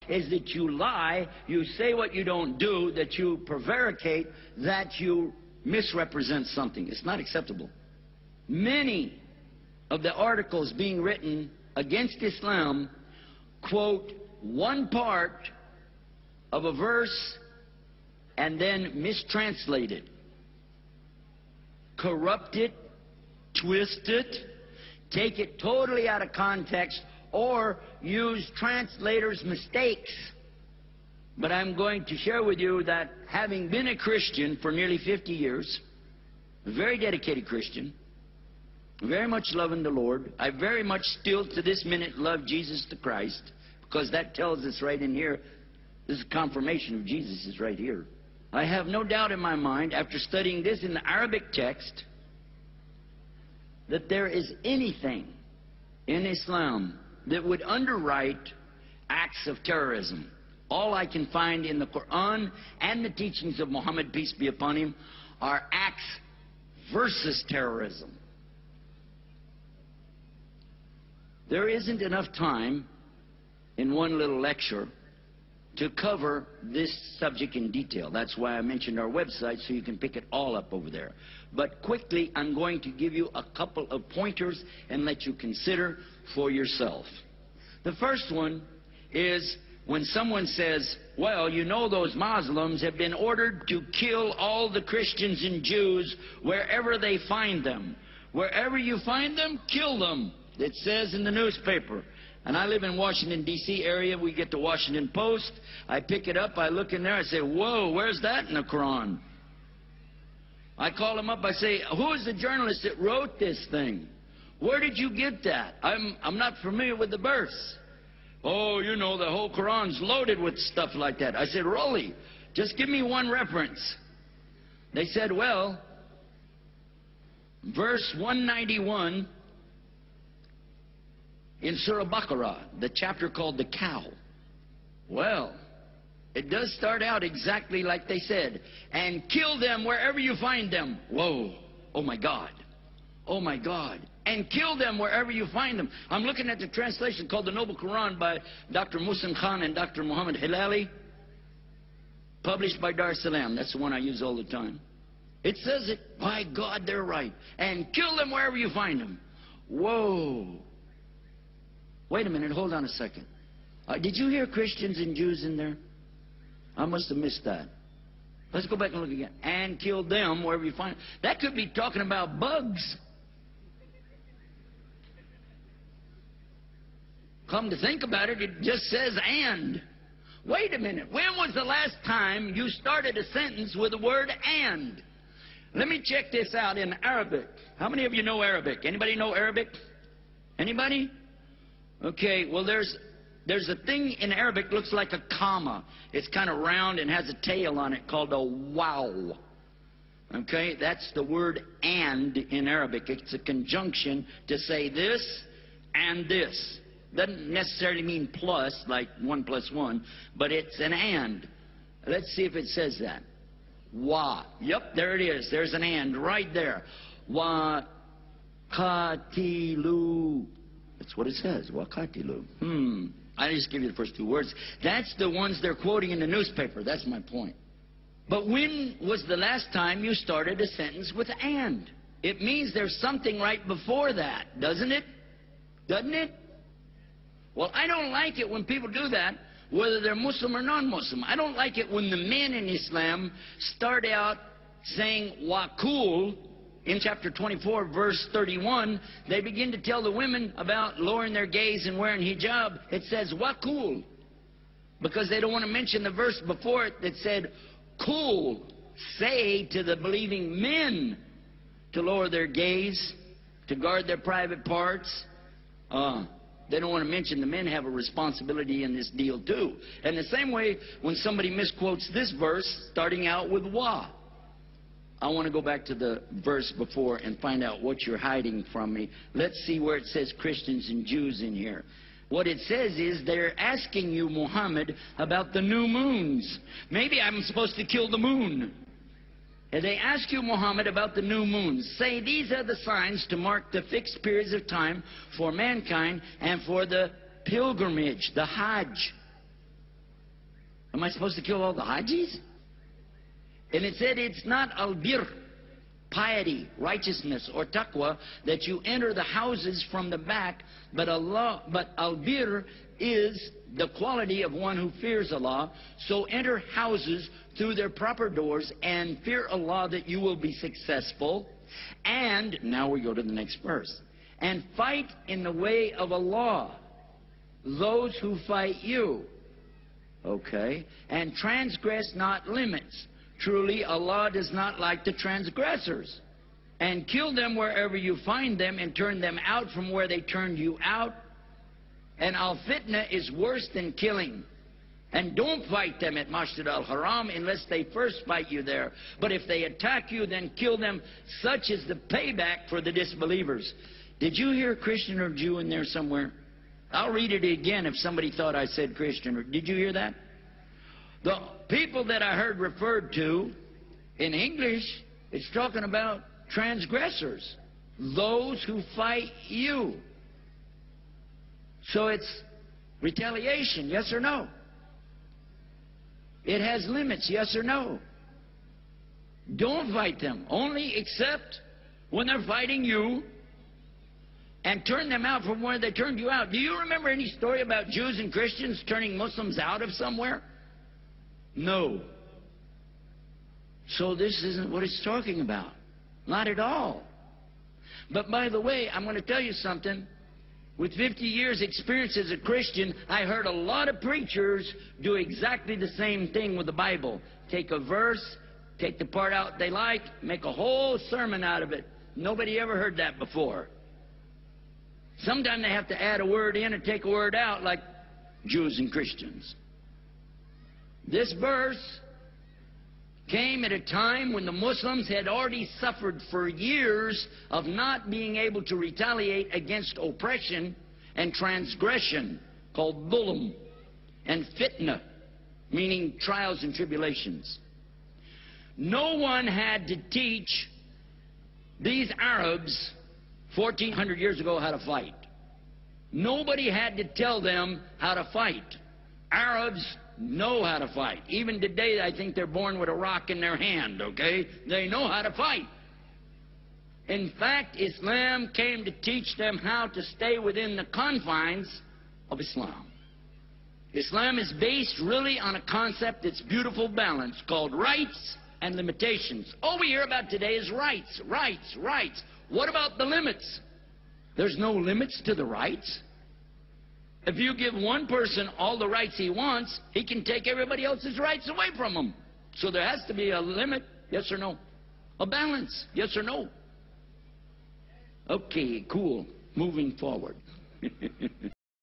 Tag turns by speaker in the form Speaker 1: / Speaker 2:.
Speaker 1: is that you lie, you say what you don't do, that you prevaricate, that you misrepresent something. It's not acceptable. Many of the articles being written against Islam quote one part of a verse and then mistranslate it, corrupt it, twist it, take it totally out of context, or use translators' mistakes. But I'm going to share with you that having been a Christian for nearly 50 years, a very dedicated Christian, very much loving the Lord, I very much still to this minute love Jesus the Christ, because that tells us right in here, this is confirmation of Jesus is right here. I have no doubt in my mind, after studying this in the Arabic text, that there is anything in Islam that would underwrite acts of terrorism. All I can find in the Quran and the teachings of Muhammad, peace be upon him, are acts versus terrorism. There isn't enough time in one little lecture to cover this subject in detail. That's why I mentioned our website, so you can pick it all up over there. But quickly, I'm going to give you a couple of pointers and let you consider for yourself. The first one is when someone says, well, you know those Muslims have been ordered to kill all the Christians and Jews wherever they find them. Wherever you find them, kill them. It says in the newspaper. And I live in Washington, D.C. area. We get the Washington Post. I pick it up. I look in there. I say, whoa, where's that in the Quran? I call him up. I say, who is the journalist that wrote this thing? Where did you get that? I'm not familiar with the verse. Oh, you know, the whole Quran's loaded with stuff like that. I said, really? Just give me one reference. They said, well, verse 191 in Surah Baqarah, the chapter called the cow. Well, it does start out exactly like they said. And kill them wherever you find them. Whoa. Oh, my God. Oh, my God. And kill them wherever you find them. I'm looking at the translation called the Noble Quran by Dr. Muhsin Khan and Dr. Muhammad Hilali, published by Dar es Salaam. That's the one I use all the time. It says it. By God, they're right. And kill them wherever you find them. Whoa. Wait a minute. Hold on a second. Did you hear Christians and Jews in there? I must have missed that. Let's go back and look again. And kill them wherever you find them. That could be talking about bugs. Come to think about it, it just says and. Wait a minute. When was the last time you started a sentence with the word and? Let me check this out in Arabic. How many of you know Arabic? Anybody know Arabic? Anybody? Okay, well there's a thing in Arabic looks like a comma. It's kind of round and has a tail on it called a waw. Okay, that's the word and in Arabic. It's a conjunction to say this and this. Doesn't necessarily mean plus, like 1 + 1, but it's an and. Let's see if it says that. Wa. Yep, there it is. There's an and right there. Wa katilu. That's what it says. Wa katilu. I just give you the first two words. That's the ones they're quoting in the newspaper. That's my point. But when was the last time you started a sentence with and? It means there's something right before that, doesn't it? Doesn't it? Well, I don't like it when people do that, whether they're Muslim or non-Muslim. I don't like it when the men in Islam start out saying waqul in chapter 24, verse 31. They begin to tell the women about lowering their gaze and wearing hijab. It says waqul because they don't want to mention the verse before it that said, "Qul, say to the believing men to lower their gaze, to guard their private parts." They don't want to mention the men have a responsibility in this deal too. And the same way when somebody misquotes this verse, starting out with wa. I want to go back to the verse before and find out what you're hiding from me. Let's see where it says Christians and Jews in here. What it says is they're asking you, Muhammad, about the new moons. Maybe I'm supposed to kill the moon. And they ask you, Muhammad, about the new moons. Say these are the signs to mark the fixed periods of time for mankind and for the pilgrimage, the Hajj. Am I supposed to kill all the Hajis? And it said it's not al-bir, piety, righteousness, or taqwa, that you enter the houses from the back, but al-bir is the quality of one who fears Allah. So enter houses through their proper doors and fear Allah that you will be successful. And, now we go to the next verse, and fight in the way of Allah, those who fight you. Okay? And transgress not limits. Truly, Allah does not like the transgressors. And kill them wherever you find them, and turn them out from where they turned you out. And al-fitna is worse than killing. And don't fight them at Masjid al-Haram unless they first fight you there. But if they attack you, then kill them. Such is the payback for the disbelievers. Did you hear Christian or Jew in there somewhere? I'll read it again if somebody thought I said Christian. Did you hear that? The people that I heard referred to in English, it's talking about transgressors. Those who fight you. So it's retaliation, yes or no? It has limits, yes or no? Don't fight them. Only except when they're fighting you, and turn them out from where they turned you out. Do you remember any story about Jews and Christians turning Muslims out of somewhere? No. So this isn't what it's talking about. Not at all. But by the way, I'm going to tell you something. With 50 years experience as a Christian, I heard a lot of preachers do exactly the same thing with the Bible. Take a verse, take the part out they like, make a whole sermon out of it. Nobody ever heard that before. Sometimes they have to add a word in and take a word out, like Jews and Christians. This verse came at a time when the Muslims had already suffered for years of not being able to retaliate against oppression and transgression, called dhulm, and fitna, meaning trials and tribulations. No one had to teach these Arabs 1,400 years ago how to fight. Nobody had to tell them how to fight. Arabs know how to fight. Even today, I think they're born with a rock in their hand, okay? They know how to fight. In fact, Islam came to teach them how to stay within the confines of Islam. Islam is based really on a concept that's beautiful balance called rights and limitations. All we hear about today is rights, rights, rights. What about the limits? There's no limits to the rights. If you give one person all the rights he wants, he can take everybody else's rights away from him. So there has to be a limit, yes or no? A balance, yes or no? Okay, cool. Moving forward.